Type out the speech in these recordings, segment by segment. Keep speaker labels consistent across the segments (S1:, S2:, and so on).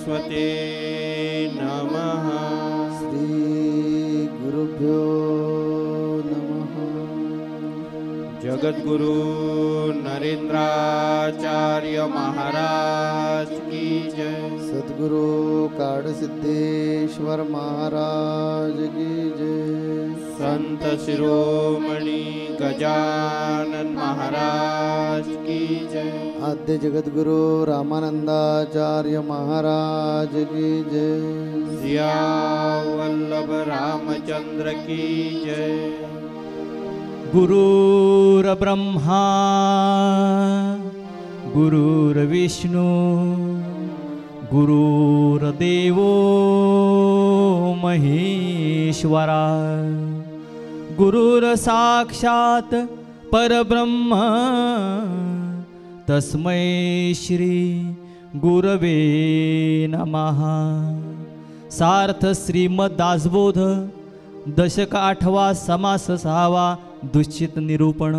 S1: सरस्वते नमः।
S2: श्री गुरुभ्यो नमः।
S1: जगद्गुरु नरेंद्राचार्य महाराज की जय।
S2: सद्गुरु काडसिद्धेश्वर महाराज की जय।
S1: संत शिरोमणि गजानन महाराज की जय।
S2: आद्य जगद्गुरु रामानंदाचार्य महाराज की जय।
S1: सिया वल्लभ रामचंद्र की जय।
S3: गुरुर्ब्रह्मा गुरुर्विष्णु गुरुर्देवो महेश्वरा गुरुर्साक्षात् परब्रह्म तस्मै श्री गुरवे नमः। सार्थ श्रीमद दासबोध दशक 8वा समास 6वा दुश्चित निरूपण।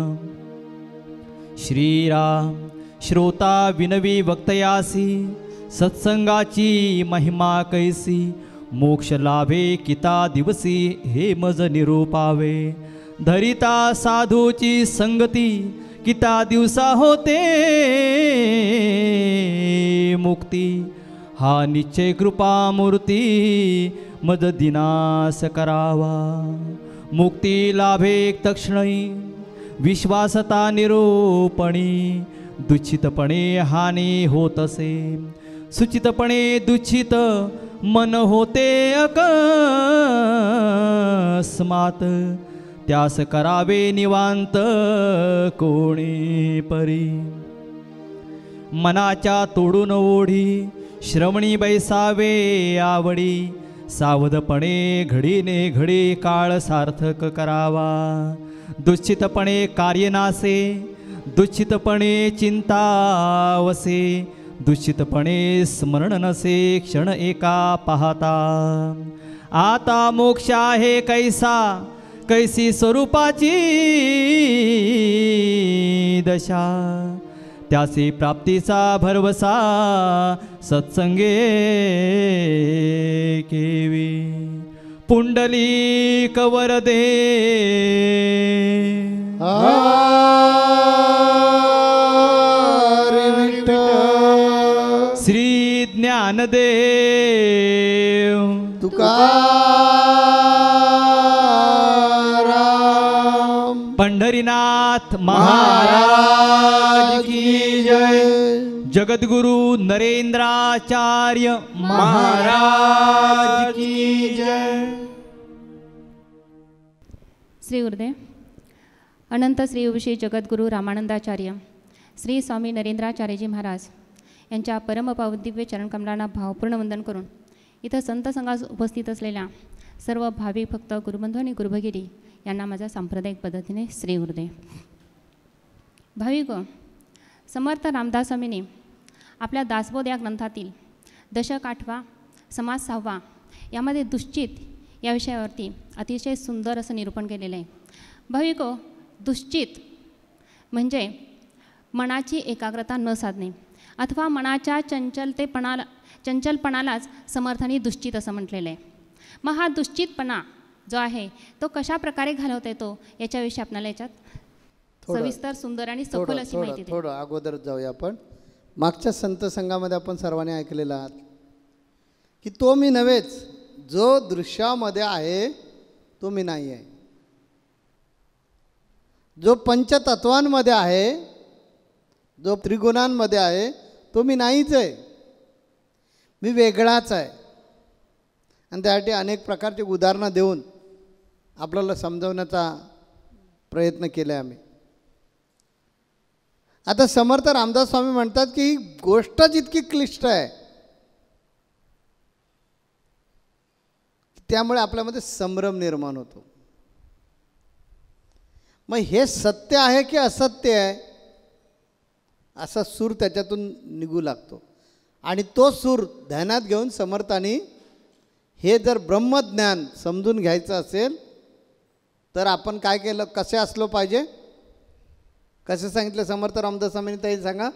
S3: श्रीराम श्रोता विनवी वक्तयासी सत्संगाची महिमा कैसी मोक्ष लाभे किता दिवसी हे मज निरूपावे। धरिता साधूची संगती किता दिवसा होते मुक्ती हा निश्चय कृपामूर्ती मज दिनास करावा। मुक्ती लाभे तक्षणी विश्वासता निरूपणी दुच्छितपणे हानी होत असे सुचितपणे दुच्छित मन होते अकस्मात त्यास करावे निवांत कोणी परी। मनाच्या तोडून ओढी श्रवणी बैसावे आवडी सावधपणे घडीने घडी काळ सार्थक करावा। दुच्छितपणे कार्य नासे दुच्छितपणे चिंता वसे दुच्छितपणे स्मरण नसे क्षण एका पाहता। आता मोक्ष आहे कैसा कैसी स्वरूपाची दशा त्याचे प्राप्तीचा भरवसा सत्संगे केवी। पुंडलिक वरदे
S2: हरी विठ्ठल।
S3: श्री ज्ञानदेव
S2: तुकाराम
S3: पंढरीनाथ महाराज की जय। जगद्गुरु नरेंद्राचार्य महाराज की जय।
S4: श्री गुरुदेव अनंत श्री श्री जगद्गुरु रामानंदाचार्य श्री स्वामी नरेंद्राचार्यजी महाराज यांच्या परमपावदिव्य चरणकमलांना भावपूर्ण वंदन करून इथं संत संघास उपस्थित असलेल्या सर्व भाविक भक्त गुरुबंधू आणि गुरुभगिनी यांना माझ्या सांप्रदायिक पद्धतीने श्री गुरुदेव। भाविक समर्थ रामदास स्वामींनी आपल्या दासबोध या ग्रंथातील दशक 8वा समास 6वा यामध्ये दुश्चित या विषयावरती अतिशय सुंदर असं निरूपण केलेलं आहे। भाविक दुश्चित म्हणजे मनाची एकाग्रता न साधणे अथवा मनाच्या चंचलपणालाच समर्थांनी दुश्चित असं म्हटलेलं आहे। मग हा दुश्चितपणा जो आहे तो कशा प्रकारे घालवता येतो याच्याविषयी आपल्याला याच्यात सविस्तर सुंदर आणि सखोल अशी माहिती देतो।
S2: थोडं अगोदर जाऊया आपण। मागच्या संत संघामध्ये आपण सर्वांनी ऐकलेलं आहात की तो मी नव्हेच जो दृश्यामध्ये आहे तो मी नाही आहे। जो पंचतत्वांमध्ये आहे जो त्रिगुणांमध्ये आहे तो मी नाहीच आहे, मी वेगळाच आहे। आणि त्यासाठी अनेक प्रकारची उदाहरणं देऊन आपल्याला समजवण्याचा प्रयत्न केला आहे आम्ही। आता समर्थ रामदास स्वामी म्हणतात की ही गोष्ट जितकी क्लिष्ट आहे त्यामुळे आपल्यामध्ये संभ्रम निर्माण होतो। मग हे सत्य आहे की असत्य आहे असा सूर त्याच्यातून निघू लागतो आणि तो सूर ध्यानात घेऊन समर्थांनी हे जर ब्रह्मज्ञान समजून घ्यायचं असेल तर आपण काय केलं, कसे असलो पाहिजे, कसे सांगितलं समर्थ रामदास स्वामींनी ताई सांगा।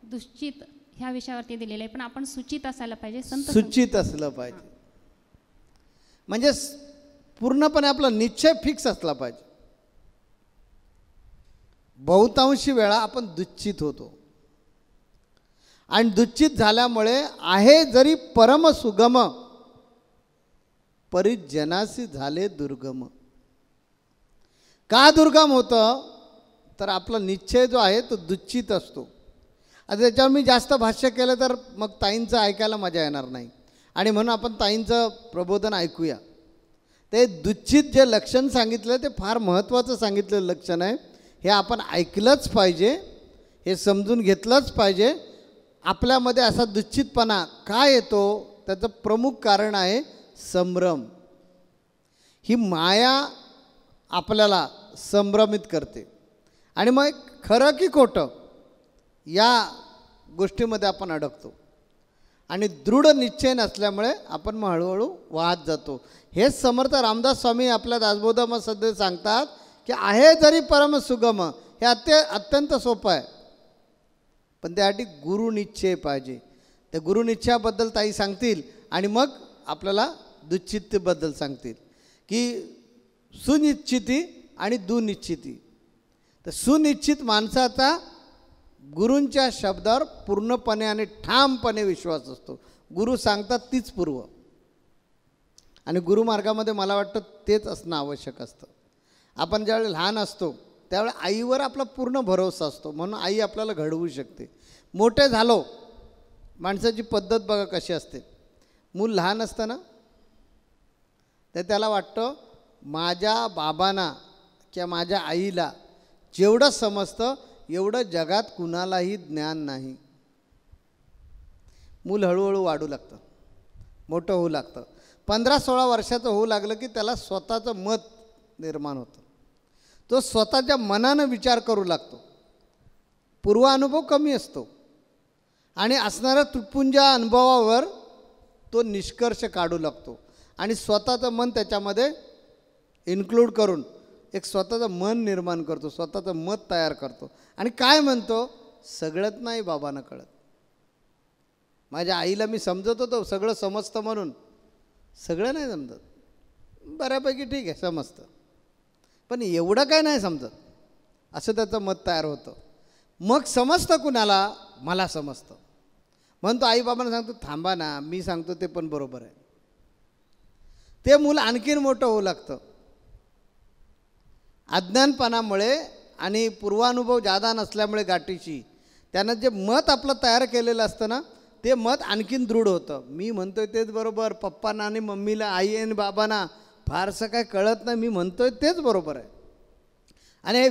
S4: दुश्चित ह्या विषयावरती दिलेलं आहे, पण आपण सूचित असायला पाहिजे,
S2: सूचित असलं पाहिजे. म्हणजे पूर्णपणे आपला निश्चय फिक्स असला पाहिजे. बहुतांशी वेळा आपण दुःचित होतो आणि दुःचित झाल्यामुळे आहे जरी परम सुगम परिजनासी झाले दुर्गम. का दुर्गम होतं तर आपला निश्चय जो आहे तो दुःचित असतो. आता त्याच्यावर मी जास्त भाष्य केलं तर मग ताईंचं ऐकायला मजा येणार नाही आणि म्हणून आपण ताईंचं प्रबोधन ऐकूया. ते दुःचित जे लक्षण सांगितलं ते फार महत्त्वाचं सांगितलेलं लक्षण आहे. हे आपण ऐकलंच पाहिजे, हे समजून घेतलंच पाहिजे. आपल्यामध्ये असा दुःचितपणा का येतो त्याचं प्रमुख कारण आहे संभ्रम. ही माया आपल्याला संभ्रमित करते आणि मग खरं की खोटं या गोष्टीमध्ये आपण अडकतो आणि दृढ निश्चय नसल्यामुळे आपण मग हळूहळू वाहत जातो. हेच समर्थ रामदास स्वामी आपल्या दासबोधामध्ये सांगतात की आहे जरी परम सुगम. हे अत्यंत सोपं आहे, पण त्यासाठी गुरुनिश्चय पाहिजे. त्या गुरुनिश्चयाबद्दल ताई सांगतील आणि मग आपल्याला दुःचित्तीबद्दल सांगतील की सुनिश्चिती आणि दुनिश्चिती. तर सुनिश्चित माणसाचा गुरूंच्या शब्दावर पूर्णपणे आणि ठामपणे विश्वास असतो. गुरु सांगतात तीच पूर्व. आणि गुरुमार्गामध्ये मला वाटतं तेच असणं आवश्यक असतं. आपण ज्यावेळी लहान असतो त्यावेळी आईवर आपला पूर्ण भरोसा असतो, म्हणून आई आपल्याला घडवू शकते. मोठे झालो, माणसाची पद्धत बघा कशी असते. मूल लहान असताना तर त्याला वाटतं माझ्या बाबांना किंवा माझ्या आईला जेवढं समजतं एवढं जगात कुणालाही ज्ञान नाही. मूल हळूहळू वाढू लागतं, मोठं होऊ लागतं. 15-16 वर्षाचं होऊ लागलं की त्याला स्वतःचं मत निर्माण होतं. तो स्वतःच्या मनानं विचार करू लागतो. पूर्वानुभव कमी असतो आणि असणाऱ्या तुटपुंज्या अनुभवावर तो निष्कर्ष काढू लागतो आणि स्वतःचं मन त्याच्यामध्ये इन्क्लूड करून एक स्वतःचं मन निर्माण करतो, स्वतःचं मत तयार करतो. आणि काय म्हणतो, सगळंच नाही बाबांना कळत. माझ्या आईला मी समजत होतो सगळं समजतं म्हणून, सगळं नाही समजत. बऱ्यापैकी ठीक आहे समजतं, पण एवढं काय नाही समजत, असं त्याचं मत तयार होतं. मग समजतं कुणाला, मला समजतं. म्हणतो आई बाबांना सांगतो थांबा ना, मी सांगतो ते पण बरोबर आहे. ते मूल आणखीन मोठं होऊ लागतं. अज्ञानपणामुळे आणि पूर्वानुभव जादा नसल्यामुळे गाठीशी त्यानं जे मत आपलं तयार केलेलं असतं ना, ते मत आणखीन दृढ होतं. मी म्हणतोय तेच बरोबर, पप्पांना आणि मम्मीला, आई आणि बाबांना फारसं काय कळत नाही, मी म्हणतोय तेच बरोबर आहे. आणि हे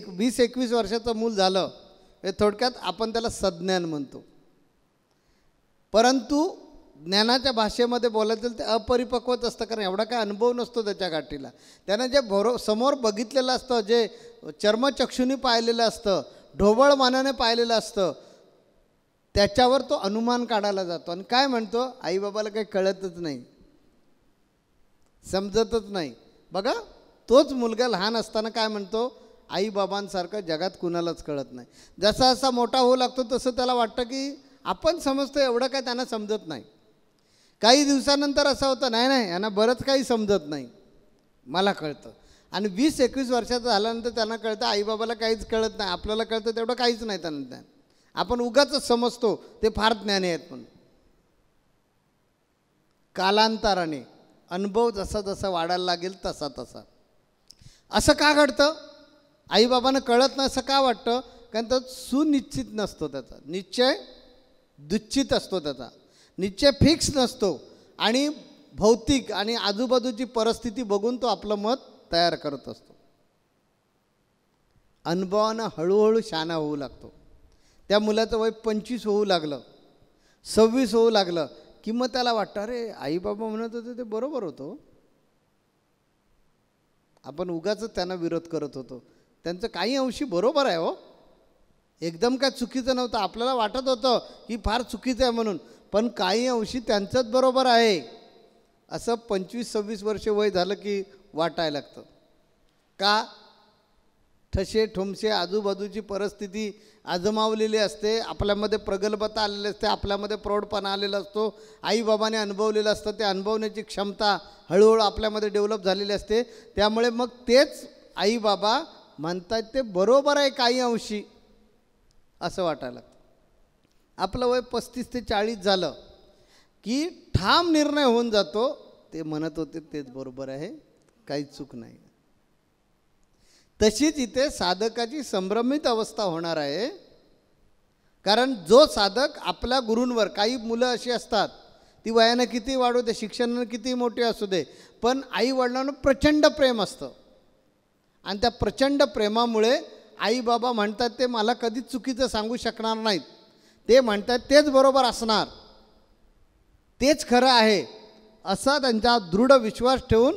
S2: 20-21 वर्षाचं मूल झालं, हे थोडक्यात आपण त्याला सज्ञान म्हणतो. परंतु ज्ञानाच्या भाषेमध्ये बोलायचं ते अपरिपक्वच असतं, कारण एवढा काय अनुभव नसतो त्याच्या गाठीला. त्यानं जे समोर बघितलेलं असतं, जे चर्मचक्षुनी पाहिलेलं असतं, ढोबळ मानाने पाहिलेलं असतं, त्याच्यावर तो अनुमान काढायला जातो आणि काय म्हणतो, आईबाबाला काही कळतच नाही, समजतच नाही. बघा तोच मुलगा लहान असताना काय म्हणतो, आईबाबांसारखं जगात कुणालाच कळत नाही. जसा जसा मोठा होऊ लागतो तसं त्याला वाटतं की आपण समजतो, एवढं काय त्यांना समजत नाही. काही दिवसानंतर असं होतं, नाही नाही यांना बरंच काही समजत नाही, मला कळतं. आणि 20-21 वर्षाचं झाल्यानंतर त्यांना कळतं आईबाबाला काहीच कळत नाही, आपल्याला कळतं तेवढं काहीच नाही त्यांना ज्ञान. आपण उगाच समजतो ते फार ज्ञानी आहेत म्हणून. कालांतराने अनुभव जसा जसा वाढायला लागेल तसा तसा. असं का घडतं, आईबाबांना कळत नाही असं का वाटतं, कारण तो सुनिश्चित नसतो, त्याचा निश्चय दुःचित असतो, त्याचा निश्चय फिक्स नसतो आणि भौतिक आणि आजूबाजूची परिस्थिती बघून तो आपलं मत तयार करत असतो. अनुभवानं हळूहळू शहाणा होऊ लागतो. त्या मुलाचं वय 25 होऊ लागलं, 26 होऊ लागलं की मग त्याला वाटतं अरे आईबाबा म्हणत होते ते बरोबर होतं, आपण उगाच त्यांना विरोध करत होतो, त्यांचं काही अंशी बरोबर आहे हो, एकदम काय चुकीचं नव्हतं. आपल्याला वाटत होतं की फार चुकीचं आहे म्हणून, पण काही अंशी त्यांचंच बरोबर आहे असं 25-26 वर्ष वय झालं की वाटायला लागतं. का, ठसे ठुमसे आजूबाजूची परिस्थिती आजमावलेली असते, आपल्यामध्ये प्रगल्भता आलेली असते, आपल्यामध्ये प्रौढपणा आलेला असतो, आईबाबाने अनुभवलेलं असतं, ते अनुभवण्याची क्षमता हळूहळू आपल्यामध्ये डेव्हलप झालेली असते. त्यामुळे मग तेच आईबाबा म्हणतात ते बरोबर आहे काही अंशी असं वाटायला लागतं. आपलं वय 35 ते 40 झालं की ठाम निर्णय होऊन जातो, ते म्हणत होते तेच बरोबर आहे, काही चूक नाही. तशीच इथे साधकाची संभ्रमित अवस्था होणार आहे. कारण जो साधक आपल्या गुरूंवर, काही मुलं अशी असतात ती वयानं किती वाढू दे, शिक्षणानं किती मोठी असू दे, पण आई वडिलांना प्रचंड प्रेम असतं आणि त्या प्रचंड प्रेमामुळे आई बाबा म्हणतात ते मला कधीच चुकीचं सांगू शकणार नाहीत, ते म्हणतात तेच बरोबर असणार, तेच खरं आहे, असा त्यांचा दृढ विश्वास ठेवून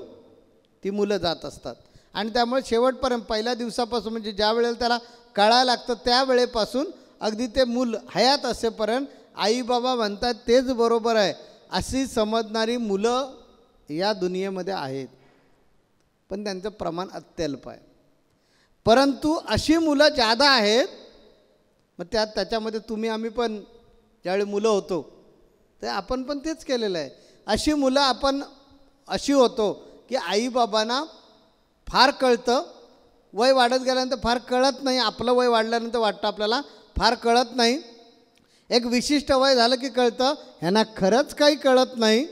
S2: ती मुलं जात असतात. आणि त्यामुळे शेवटपर्यंत पहिल्या दिवसापासून म्हणजे ज्या वेळेला त्याला कळायला लागतं त्यावेळेपासून अगदी ते मूल हयात असेपर्यंत आई बाबा म्हणतात तेच बरोबर आहे अशी समजणारी मुलं या दुनियेमध्ये आहेत, पण त्यांचं प्रमाण अत्यल्प आहे. परंतु अशी मुलं जादा आहेत. मग त्याच्यामध्ये तुम्ही आम्ही पण ज्यावेळी मुलं होतो ते आपण पण तेच केलेलं आहे. अशी मुलं आपण अशी होतो की आईबाबांना फार कळतं, वय वाढत गेल्यानंतर फार कळत नाही, आपलं वय वाढल्यानंतर वाटतं आपल्याला फार कळत नाही, एक विशिष्ट वय झालं की कळतं ह्यांना खरंच काही कळत नाही.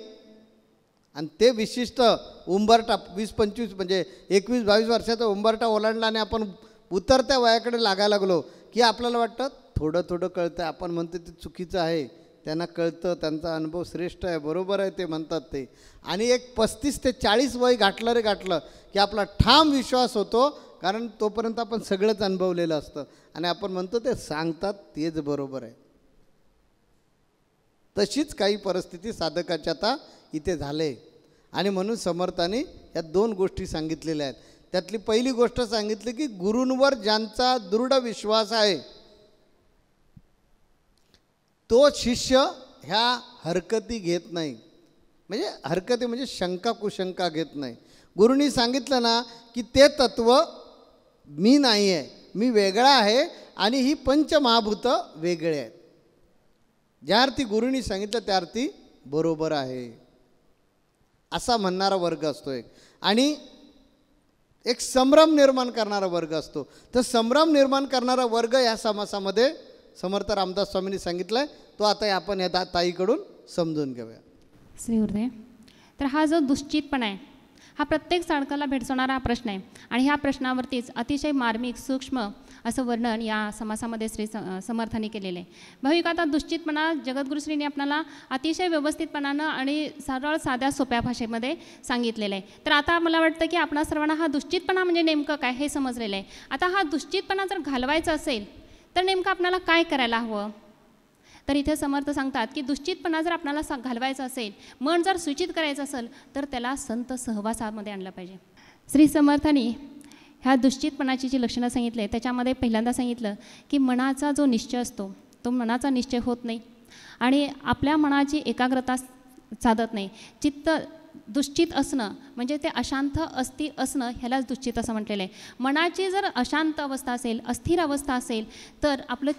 S2: आणि ते विशिष्ट उंबरटा 20-25 म्हणजे 21-22 वर्षाचा उंबरटा ओलांडल्याने आपण उतरत्या वयाकडे लागायला लागलो की आपल्याला वाटतं थोडं थोडं कळतं, आपण म्हणतो ते चुकीचं आहे, त्यांना कळतं, त्यांचा अनुभव श्रेष्ठ आहे, बरोबर आहे ते म्हणतात ते. आणि एक 35 ते 40 वय गाठलं की आपला ठाम विश्वास होतो, कारण तोपर्यंत आपण सगळंच अनुभवलेलं असतं आणि आपण म्हणतो ते सांगतात तेच बरोबर आहे. तशीच काही परिस्थिती साधकाच्या आता इथे झाले. आणि म्हणून समर्थाने या 2 गोष्टी सांगितलेल्या आहेत. त्यातली पहिली गोष्ट सांगितली की गुरूंवर ज्यांचा दृढ विश्वास आहे तो शिष्य ह्या हरकती घेत नाही. म्हणजे हरकती म्हणजे शंका कुशंका घेत नाही. गुरूंनी सांगितलं ना की ते तत्व मी नाही आहे, मी वेगळा आहे आणि ही पंचमहाभूतं वेगळे आहेत. ज्या अर्थी गुरूंनी सांगितलं त्या अर्थी बरोबर आहे असा म्हणणारा वर्ग असतो एक. आणि एक संभ्रम निर्माण करणारा वर्ग असतो. तर संभ्रम निर्माण करणारा वर्ग या समासामध्ये समर्थ रामदास स्वामींनी सांगितलं आहे, तो आता आपण या ताईकडून समजून घेऊया.
S4: श्री गुरुदेव. तर हा जो दुश्चितपणा आहे हा प्रत्येक साधकाला भेडसावणारा प्रश्न आहे आणि ह्या प्रश्नावरतीच अतिशय मार्मिक सूक्ष्म असं वर्णन या समासामध्ये श्री समर्थांनी केलेलं आहे. भाविक, आता दुश्चितपणा जगद्गुरुश्रींनी आपल्याला अतिशय व्यवस्थितपणानं आणि सरळ साध्या सोप्या भाषेमध्ये सांगितलेलं आहे. तर आता मला वाटतं की आपणा सर्वांना हा दुश्चितपणा म्हणजे नेमकं काय हे समजलेलं आहे. आता हा दुश्चितपणा जर घालवायचा असेल तर नेमकं आपल्याला काय करायला हवं. तर इथे समर्थ सांगतात की दुश्चितपणा जर आपल्याला घालवायचा असेल, मन जर सूचित करायचं असेल तर त्याला संत सहवासामध्ये आणलं पाहिजे. श्री समर्थांनी ह्या दुश्चितपणाची जी लक्षणं सांगितले त्याच्यामध्ये पहिल्यांदा सांगितलं की मनाचा जो निश्चय असतो तो मनाचा निश्चय होत नाही आणि आपल्या मनाची एकाग्रता साधत नाही. चित्त दुश्चित असणं म्हणजे ते अशांत अस्थिर असणं ह्यालाच दुश्चित असं म्हटलेलं आहे. मनाची जर अशांत अवस्था असेल, अस्थिर अवस्था असेल तर आपलं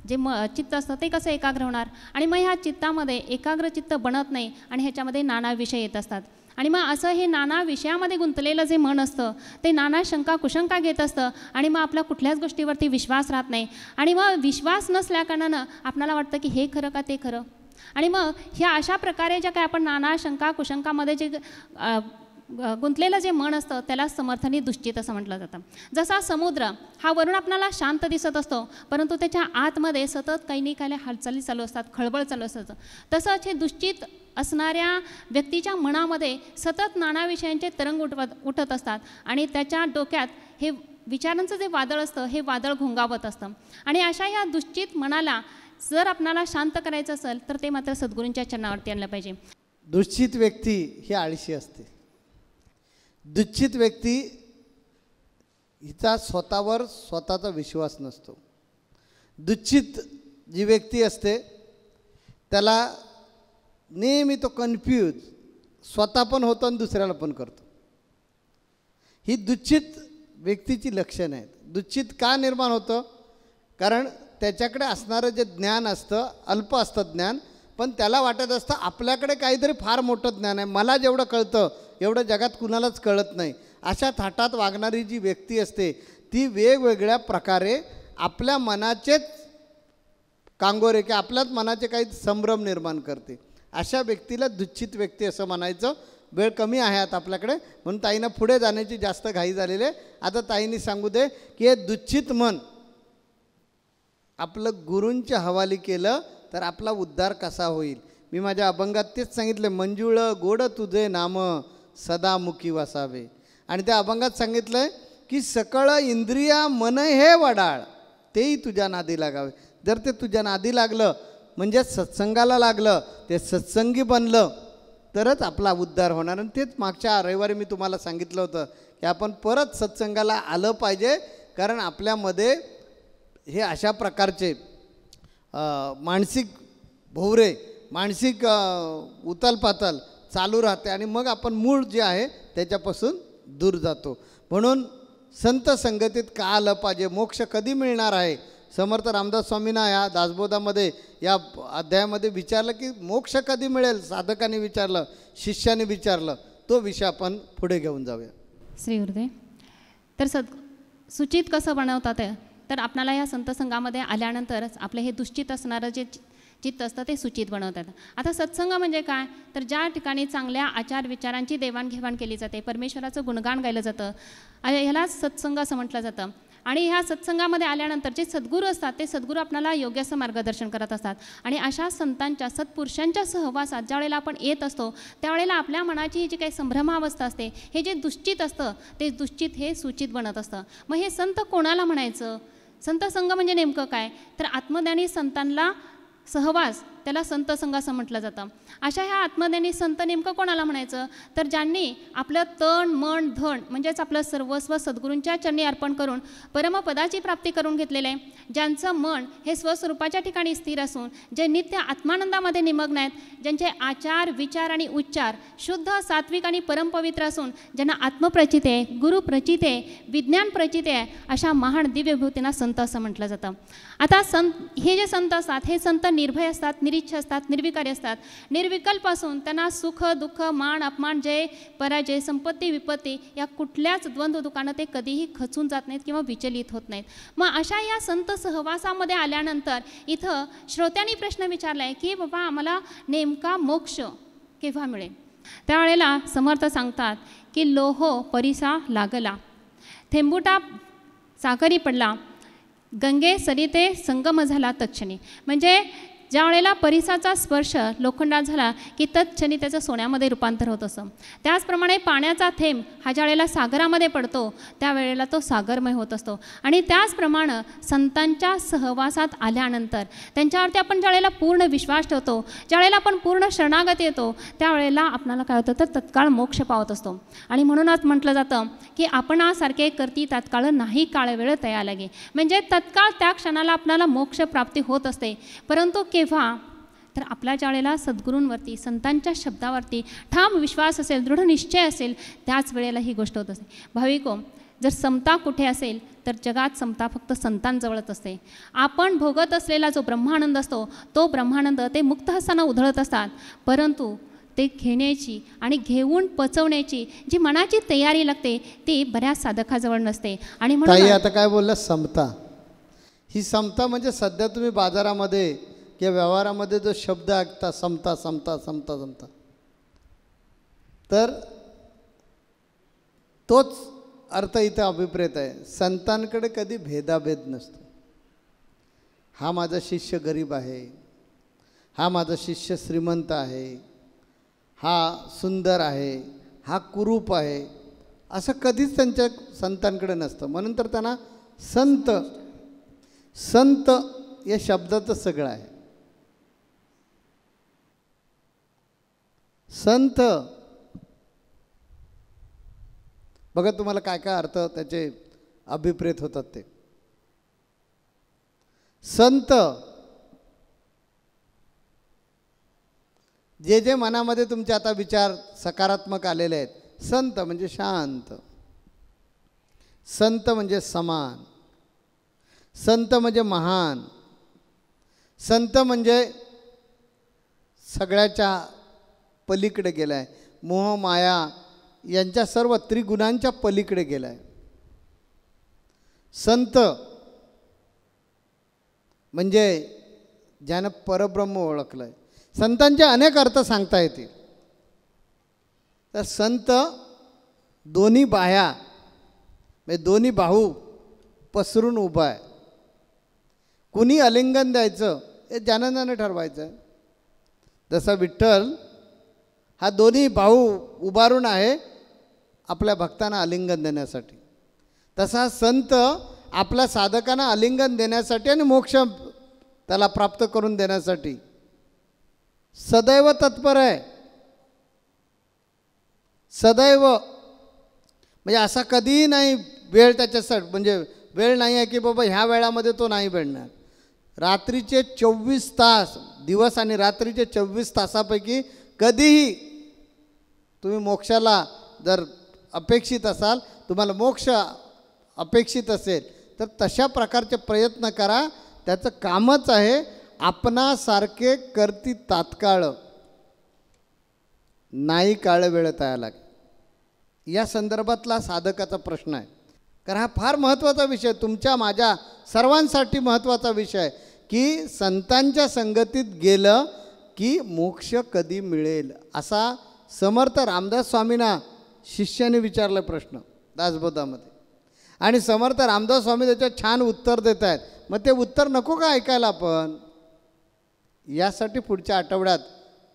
S4: जे चित्त असतं ते कसं एकाग्र होणार. आणि मग ह्या चित्तामध्ये एकाग्र चित्त बनत नाही आणि ह्याच्यामध्ये नाना विषय येत असतात. आणि मग असं हे नाना विषयामध्ये गुंतलेलं जे मन असतं ते नाना शंका कुशंका घेत असतं आणि मग आपल्या कुठल्याच गोष्टीवरती विश्वास राहत नाही. आणि मग विश्वास नसल्याकारणानं आपल्याला वाटतं की हे खरं का ते खरं. आणि मग ह्या अशा प्रकारे ज्या काय आपण नाना शंका कुशंकामध्ये जे गुंतलेलं जे मन असतं त्याला समर्थांनी दुश्चित असं म्हटलं जातं. जसा समुद्र हा वरून आपल्याला शांत दिसत असतो परंतु त्याच्या आतमध्ये सतत काही नाही काही हालचाली चालू असतात, खळबळ चालू असतं. तसंच हे दुश्चित असणाऱ्या व्यक्तीच्या मनामध्ये सतत नाना विषयांचे तरंग उठत असतात आणि त्याच्या डोक्यात हे विचारांचं जे वादळ असतं हे वादळ घोंगावत असतं. आणि अशा ह्या दुश्चित मनाला जर आपणाला शांत करायचं असेल तर ते मात्र सद्गुरूंच्या चरणावरती आणलं पाहिजे.
S2: दुश्चित व्यक्ती ही आळशी असते. दुश्चित व्यक्ती हिचा स्वतःवर स्वतःचा विश्वास नसतो. दुश्चित जी व्यक्ती असते त्याला नेहमी तो कन्फ्यूज स्वतः पण होतो आणि दुसऱ्याला पण करतो. ही दुश्चित व्यक्तीची लक्षणं आहेत. दुःचित का निर्माण होतं? कारण त्याच्याकडे असणारं जे ज्ञान असतं अल्प असतं ज्ञान, पण त्याला वाटत असतं आपल्याकडे काहीतरी फार मोठं ज्ञान आहे, मला जेवढं कळतं एवढं जगात कुणालाच कळत नाही. अशा थाटात वागणारी जी व्यक्ती असते ती वेगवेगळ्या प्रकारे आपल्या मनाचेच कांगोरे की आपल्याच मनाचे काही संभ्रम निर्माण करते. अशा व्यक्तीला दुःचित व्यक्ती असं म्हणायचं. वेळ कमी आहे आता आपल्याकडे, म्हणून ताईंना पुढे जाण्याची जास्त घाई झालेली आहे. आता ताईंनी सांगू दे की हे दुःचित मन आपलं गुरूंच्या हवाली केलं तर आपला उद्धार कसा होईल. मी माझ्या अभंगात तेच सांगितले, मंजुळ गोड तुझे नाम सदा मुखी वसावे. आणि त्या अभंगात सांगितलं आहे की सकळ इंद्रिया मन हे वडाळ तेही तुझ्या नादी लागावे. जर ते तुझ्या नादी लागलं म्हणजे सत्संगाला लागलं, ते सत्संगी बनलं तरच आपला उद्धार होणार. आणि तेच मागच्या रविवारी मी तुम्हाला सांगितलं होतं की आपण परत सत्संगाला आलं पाहिजे, कारण आपल्यामध्ये हे अशा प्रकारचे मानसिक भोवरे, मानसिक उथलपाथल चालू राहते आणि मग आपण मूळ जे आहे त्याच्यापासून दूर जातो. म्हणून संत संगतीत का आलं पाहिजे, मोक्ष कधी मिळणार आहे. समर्थ रामदास स्वामींना या दासबोधामध्ये या अध्यायामध्ये विचारलं की मोक्ष कधी मिळेल. साधकाने विचारलं, शिष्याने विचारलं. तो विषय आपण पुढे घेऊन जाऊया.
S4: श्री गुरुदेव. तर सुचित कसं बनवतात आहे, तर आपल्याला या संतसंगामध्ये आल्यानंतरच आपलं हे दुश्चित असणारं जे चित्त असतं ते सुचित बनवतात. आता सत्संग म्हणजे काय, तर ज्या ठिकाणी चांगल्या आचार विचारांची देवाणघेवाण केली जाते, परमेश्वराचं गुणगान गायलं जातं, ह्यालाच सत्संग असं म्हटलं जातं. आणि ह्या सत्संगामध्ये आल्यानंतर जे सद्गुरू असतात ते सद्गुरू आपल्याला योग्य असं मार्गदर्शन करत असतात. आणि अशा संतांच्या सत्पुरुषांच्या सहवासात ज्या वेळेला आपण येत असतो त्यावेळेला आपल्या मनाची जी काही संभ्रमावस्था असते, हे जे दुश्चित असतं ते दुश्चित हे सुचित बनत असतं. मग हे संत कोणाला म्हणायचं, संतसंग म्हणजे नेमकं काय, तर आत्मज्ञानी संतांना सहवास त्याला संतसंग असं म्हटलं जातं. अशा ह्या आत्मज्ञानी संत नेमकं कोणाला म्हणायचं, तर ज्यांनी आपलं तन मन धन म्हणजेच आपलं सर्वस्व सद्गुरूंच्या चरणी अर्पण करून परमपदाची प्राप्ती करून घेतलेलं आहे, ज्यांचं मन हे स्वस्वरूपाच्या ठिकाणी स्थिर असून जे नित्य आत्मानंदामध्ये निमग्न आहेत, ज्यांचे आचार विचार आणि उच्चार शुद्ध सात्विक आणि परमपवित्र असून ज्यांना आत्मप्रचित आहे, गुरुप्रचित आहे, विज्ञान प्रचित आहे, अशा महान दिव्यभूतींना संत असं म्हटलं जातं. आता हे जे संत असतात हे संत निर्भय असतात, निरीच्छ असतात, निर्विकारी असतात. निर्विकल्प असून त्यांना सुख दुःख मान अपमान जय पराजय संपत्ती विपत्ती या कुठल्याच द्वंद्व दुःखानं ते कधीही खचून जात नाहीत किंवा विचलित होत नाहीत. मग अशा या संत सहवासामध्ये आल्यानंतर इथं श्रोत्यांनी प्रश्न विचारला आहे की बाबा आम्हाला नेमका मोक्ष केव्हा मिळेल. त्यावेळेला समर्थ सांगतात की लोहो परिसा लागला, थेंबुटा सागरी पडला, गंगे सरिते संगम झाला तत्क्षणी. म्हणजे ज्या वेळेला परिसाचा स्पर्श लोखंडात झाला की तत्क्षणी त्याचं सोन्यामध्ये रूपांतर होत असं. त्याचप्रमाणे पाण्याचा थेंब हा ज्या वेळेला सागरामध्ये पडतो त्यावेळेला तो सागरमय होत असतो. आणि त्याचप्रमाणे संतांच्या सहवासात आल्यानंतर त्यांच्यावरती आपण ज्या वेळेला पूर्ण विश्वास ठेवतो, ज्या वेळेला आपण पूर्ण शरणागती येतो, त्यावेळेला आपल्याला काय होतं तर तत्काळ मोक्ष पावत असतो. आणि म्हणूनच म्हटलं जातं की आपणासारखे करती तत्काळ नाही काळ वेळ तया लागे. म्हणजे तत्काळ त्या क्षणाला आपल्याला मोक्ष प्राप्ती होत असते. परंतु केव्हा, तर आपल्या ज्या वेळेला सद्गुरूंवरती संतांच्या शब्दावरती ठाम विश्वास असेल, दृढ निश्चय असेल, त्याच वेळेला ही गोष्ट होत असते. भाविको, जर समता कुठे असेल तर जगात समता फक्त संतांजवळच असते. आपण भोगत असलेला जो ब्रह्मानंद असतो तो ब्रह्मानंद ते मुक्त हस्तानं उधळत असतात, परंतु ते घेण्याची आणि घेऊन पचवण्याची जी मनाची तयारी लागते ती बऱ्याच साधकाजवळ नसते. आणि म्हणून
S2: आता काय बोललं, समता. ही समता म्हणजे सध्या तुम्ही बाजारामध्ये किंवा व्यवहारामध्ये जो शब्द ऐकता, समता समता समता समता, तर तोच अर्थ इथं अभिप्रेत आहे. संतांकडे कधी भेदाभेद नसतो. हा माझा शिष्य गरीब आहे, हा माझा शिष्य श्रीमंत आहे, हा सुंदर आहे, हा कुरूप आहे, असं कधीच त्यांच्या संतांकडे नसतं. म्हणून तर त्यांना संत, संत या शब्दाचं सगळं आहे. संत बघा तुम्हाला काय काय अर्थ त्याचे अभिप्रेत होतात. ते संत जे जे मनामध्ये तुमचे आता विचार सकारात्मक आलेले आहेत, संत म्हणजे शांत, संत म्हणजे समान, संत म्हणजे महान, संत म्हणजे सगळ्याच्या पलीकडे गेला आहे, मोह माया यांच्या सर्व त्रिगुणांच्या पलीकडे गेला आहे. संत म्हणजे ज्यानं परब्रह्म ओळखलं आहे. संतांचे अनेक अर्थ सांगता येतील. तर संत दोन्ही बाह्या म्हणजे दोन्ही बाहू पसरून उभा आहे. कुणी आलिंगन द्यायचं हे ज्यानं ठरवायचं आहे. जसा विठ्ठल हा दोन्ही बाहू उभारून आहे आपल्या भक्तांना आलिंगन देण्यासाठी, तसा संत आपल्या साधकांना आलिंगन देण्यासाठी आणि मोक्ष त्याला प्राप्त करून देण्यासाठी सदैव तत्पर आहे. सदैव म्हणजे असा कधीही नाही वेळ त्याच्यासाठी, म्हणजे वेळ नाही आहे की बाबा ह्या वेळामध्ये तो नाही भेटणार. रात्रीचे 24 तास, दिवस आणि रात्रीचे 24 तासापैकी कधीही तुम्ही मोक्षाला जर अपेक्षित असाल, तुम्हाला मोक्ष अपेक्षित असेल तर तशा प्रकारचे प्रयत्न करा. त्याचं कामच आहे आपणासारखे करती तात्काळ, नाही काळ वेळेत यायला लागेल. या संदर्भातला साधकाचा प्रश्न आहे. कारण हा फार महत्त्वाचा विषय, तुमच्या माझ्या सर्वांसाठी महत्त्वाचा विषय आहे की संतांच्या संगतीत गेलं की मोक्ष कधी मिळेल. असा समर्थ रामदास स्वामींना शिष्याने विचारला प्रश्न दासबोधामध्ये, आणि समर्थ रामदास स्वामी त्याच्यात छान उत्तर देत आहेत. मग ते उत्तर नको का ऐकायला आपण? यासाठी पुढच्या आठवड्यात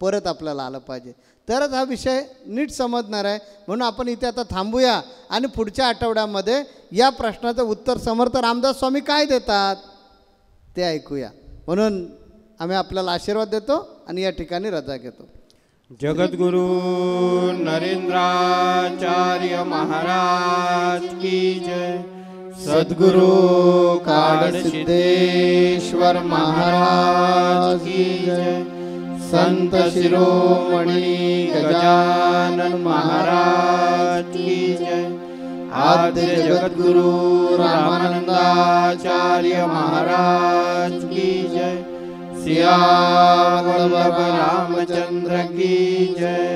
S2: परत आपल्याला आलं पाहिजे, तरच हा विषय नीट समजणार आहे. म्हणून आपण इथे आता थांबूया आणि पुढच्या आठवड्यामध्ये या प्रश्नाचं उत्तर समर्थ रामदास स्वामी काय देतात ते ऐकूया. म्हणून आम्ही आपल्याला आशीर्वाद देतो आणि या ठिकाणी रजा घेतो.
S1: जगद्गुरु नरेंद्राचार्य महाराज की जय. सद्गुरु काडसिद्धेश्वर महाराज की जय. संत शिरोमणी गजानन महाराज की जय. आद्य जगद्गुरु रामानंदाचार्य महाराज की जय. सिया वल्लभ रामचंद्र की जय.